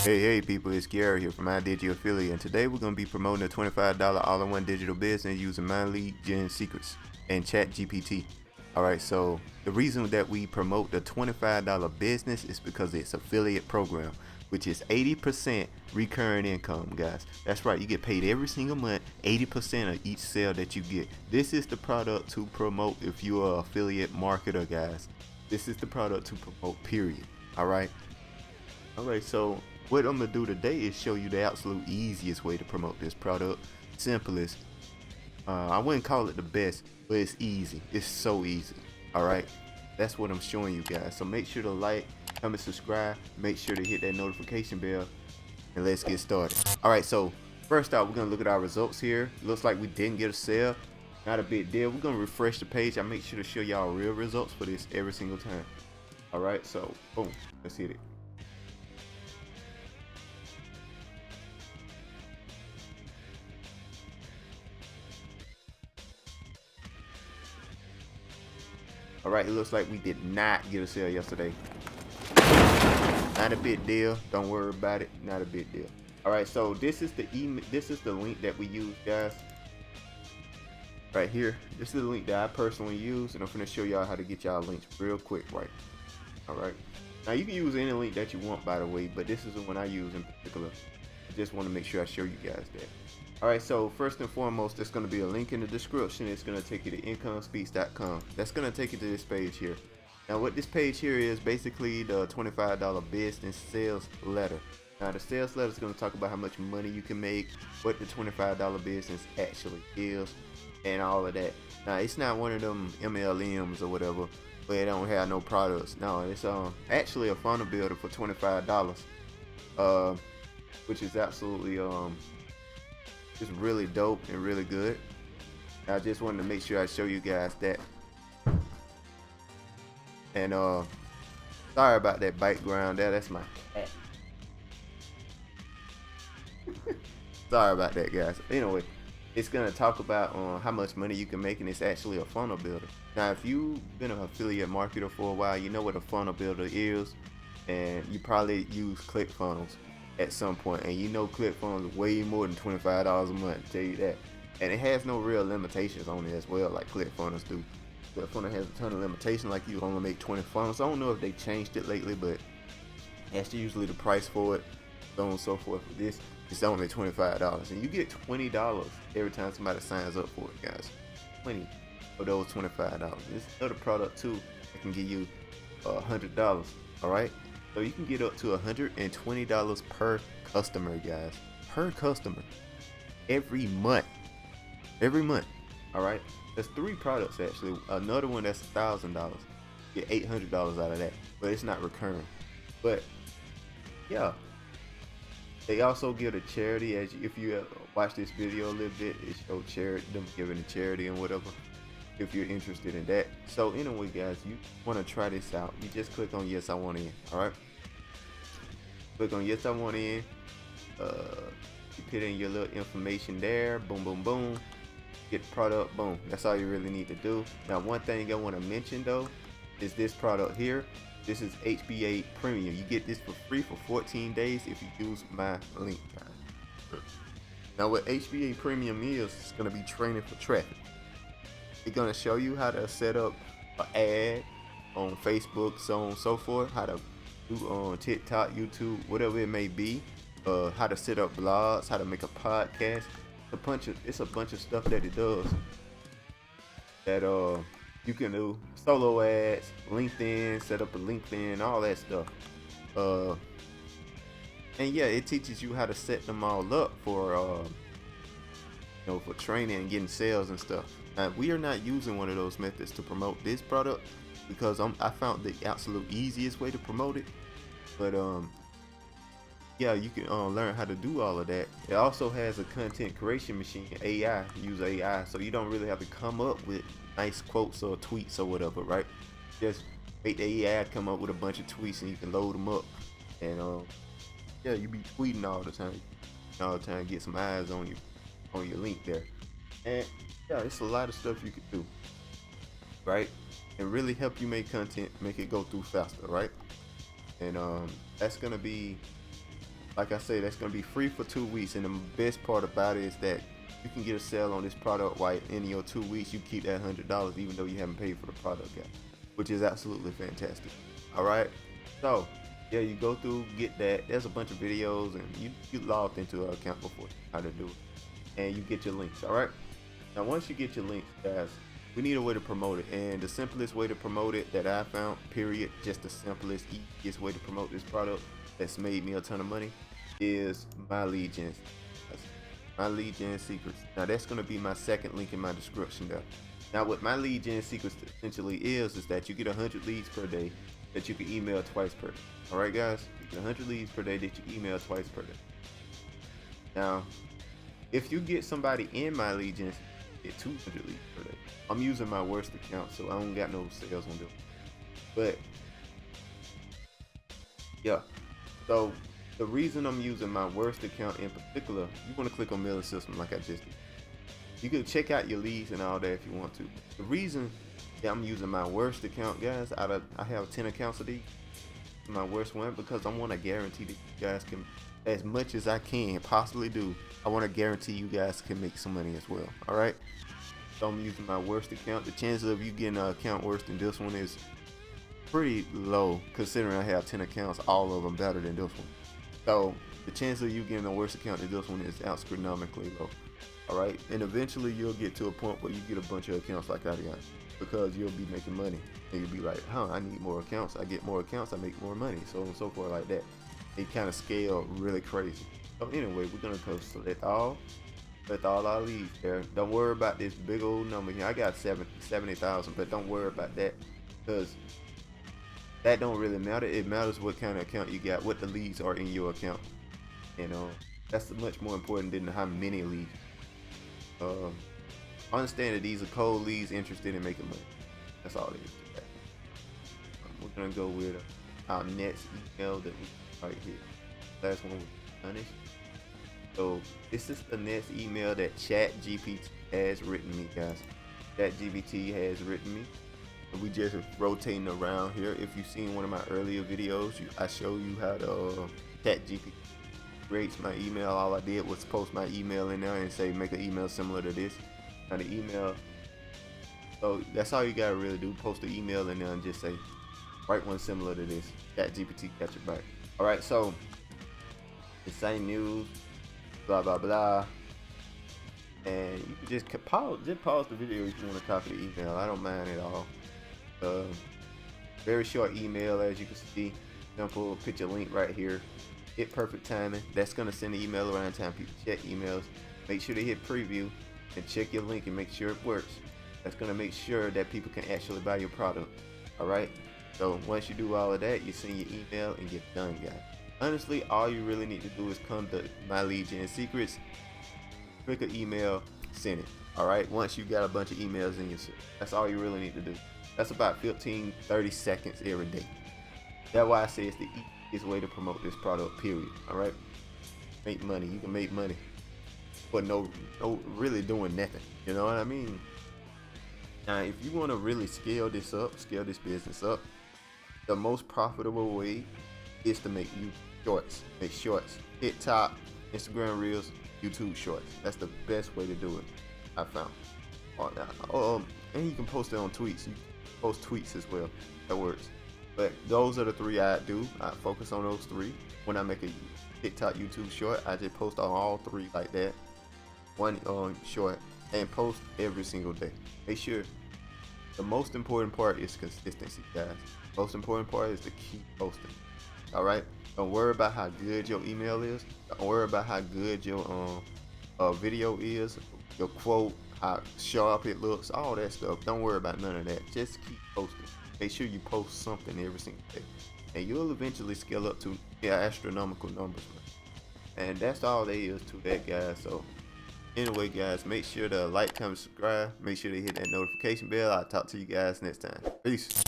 Hey people, it's Gary here from iDigi Affiliate, and today we're going to be promoting a $25 all-in-one digital business using Mind Lead Gen Secrets and ChatGPT. Alright, so the reason that we promote the $25 business is because it's affiliate program, which is 80% recurring income, guys. That's right, you get paid every single month, 80% of each sale that you get. This is the product to promote if you're an affiliate marketer, guys. This is the product to promote, period. Alright, so what I'm gonna do today is show you the absolute easiest way to promote this product. Simplest. I wouldn't call it the best, but it's easy. It's so easy. Alright, that's what I'm showing you guys. So make sure to like, comment, subscribe, make sure to hit that notification bell, and let's get started. Alright, so first out, we're gonna look at our results here. Looks like we didn't get a sale. Not a big deal. We're gonna refresh the page. I make sure to show y'all real results for this every single time. Alright, so boom, let's hit it. Alright, it looks like we did not get a sale yesterday. Not a big deal. Don't worry about it. Not a big deal. Alright, so this is the link that we use, guys. Right here. This is the link that I personally use, and I'm gonna show y'all how to get y'all links real quick, right? Alright. Now you can use any link that you want, by the way, but this is the one I use in particular. I just want to make sure I show you guys that. Alright, so first and foremost, there's going to be a link in the description. It's going to take you to incomespeaks.com. That's going to take you to this page here. Now what this page here is basically the $25 business sales letter. Now the sales letter is going to talk about how much money you can make, what the $25 business actually is, and all of that. Now it's not one of them MLMs or whatever where they don't have no products. No, it's actually a funnel builder for $25, which is absolutely it's really dope and really good. I just wanted to make sure I show you guys that. And sorry about that background there. That's my cat. Sorry about that, guys. Anyway, it's gonna talk about how much money you can make, and it's actually a funnel builder. Now, if you've been an affiliate marketer for a while, you know what a funnel builder is, and you probably use ClickFunnels at some point, and you know ClickFunnels way more than $25 a month, I'll tell you that. And it has no real limitations on it as well, like ClickFunnels do. ClickFunnels has a ton of limitations, like you only make 20 funnels. I don't know if they changed it lately, but that's usually the price for it, so on and so forth. For this, it's only $25, and you get $20 every time somebody signs up for it, guys. 20 of those $25. This other product too, that can give you $100. All right. So you can get up to $120 per customer, guys. Per customer. Every month. Every month. Alright? There's 3 products actually. Another one that's $1,000. Get $800 out of that. But it's not recurring. But yeah. They also give a charity. If you watch this video a little bit, it shows charity, them giving a charity and whatever, if you're interested in that. So anyway, guys, you want to try this out, you just click on yes I want in. All right, click on yes I want in. You put in your little information there, boom boom boom, get the product, boom. That's all you really need to do. Now one thing I want to mention though is this product here. This is HBA Premium. You get this for free for 14 days if you use my link. Now what HBA Premium is, it's going to be training for traffic. It's going to show you how to set up an ad on Facebook, so on and so forth, how to do on TikTok, YouTube, whatever it may be, how to set up blogs, how to make a podcast. It's a bunch of stuff that it does that you can do. Solo ads, LinkedIn, set up a LinkedIn, all that stuff. And yeah, it teaches you how to set them all up for for training and getting sales and stuff. Now, we are not using one of those methods to promote this product because I found the absolute easiest way to promote it. But yeah, you can learn how to do all of that. It also has a content creation machine, AI, use AI, so you don't really have to come up with nice quotes or tweets or whatever, right? Just make the AI come up with a bunch of tweets and you can load them up. And yeah, you be tweeting all the time, get some eyes on your link there. And yeah, it's a lot of stuff you could do, right? and really help you make content, make it go through faster, right? And that's gonna be, like I say, that's gonna be free for 2 weeks. And the best part about it is that you can get a sale on this product right in your 2 weeks. You keep that $100 even though you haven't paid for the product yet, which is absolutely fantastic. All right, so yeah, you go through, get that. There's a bunch of videos, and you logged into an account before how to do it, and you get your links. All right, now once you get your links, guys, we need a way to promote it, and the simplest way to promote it that I found, period, just the simplest, easiest way to promote this product that's made me a ton of money is my lead gen. My lead gen secrets. Now that's going to be my second link in my description there. Now what my lead gen secrets essentially is that you get 100 leads per day that you can email twice per day. All right, guys, you get 100 leads per day that you email twice per day. Now, if you get somebody in my lead gen, you get 200 leads per day. I'm using my worst account, so I don't got no sales on them. But yeah, so the reason I'm using my worst account in particular, you want to click on mailing system like I just did. You can check out your leads and all that if you want to. The reason that I'm using my worst account, guys, I have 10 accounts of these, my worst one, because I want to guarantee that you guys can, as much as I can possibly do, I want to guarantee you guys can make some money as well. All right, so I'm using my worst account. The chances of you getting an account worse than this one is pretty low, considering I have 10 accounts, all of them better than this one. So the chance of you getting a worse account than this one is astronomically low. All right, and eventually you'll get to a point where you get a bunch of accounts like I got, because you'll be making money, and you'll be like, I need more accounts. I get more accounts, I make more money, so on and so forth like that. It kind of scale really crazy. So anyway, we're gonna go select all our leads there. Don't worry about this big old number here. I got 70,000, but don't worry about that, because that don't really matter. It matters what kind of account you got, what the leads are in your account. You know, that's much more important than how many leads. Understand that these are cold leads interested in making money. That's all it is. We're gonna go with our next email that we right here. Last one was punished. So this is the next email that ChatGPT has written me, guys. ChatGPT has written me. We just rotating around here. If you've seen one of my earlier videos, I show you how to ChatGPT creates my email. All I did was post my email in there and say make an email similar to this. Now the email, so that's all you gotta really do. Post the email in there and just say write one similar to this. ChatGPT catch it back. All right, so the same news, blah blah blah, and you can just pause the video if you want to copy the email. I don't mind at all. Very short email, as you can see. Simple. Put your link right here. Hit perfect timing. That's gonna send the email around time people check emails. Make sure they hit preview and check your link and make sure it works. That's gonna make sure that people can actually buy your product. All right. So once you do all of that, you send your email and get done, guys. Honestly, all you really need to do is come to my lead gen secrets, click an email, send it. All right. Once you got a bunch of emails in your system, that's all you really need to do. That's about 15-30 seconds every day. That's why I say it's the easiest way to promote this product, period. All right, make money. You can make money, but no really doing nothing. You know what I mean? Now, if you want to really scale this business up, the most profitable way is to make shorts. Make shorts. TikTok, Instagram Reels, YouTube Shorts. That's the best way to do it, I found. And you can post it on tweets. You post tweets as well. That works. But those are the three I do. I focus on those three. When I make a TikTok, YouTube short, I just post on all three like that. One short, and post every single day. Make sure the most important part is consistency, guys. Most important part is to keep posting. All right. Don't worry about how good your email is. Don't worry about how good your video is. Your quote, how sharp it looks, all that stuff. Don't worry about none of that. Just keep posting. Make sure you post something every single day, and you'll eventually scale up to astronomical numbers, man. And that's all there is to that, guys. So anyway, guys, make sure to like, comment, subscribe. Make sure to hit that notification bell. I'll talk to you guys next time. Peace.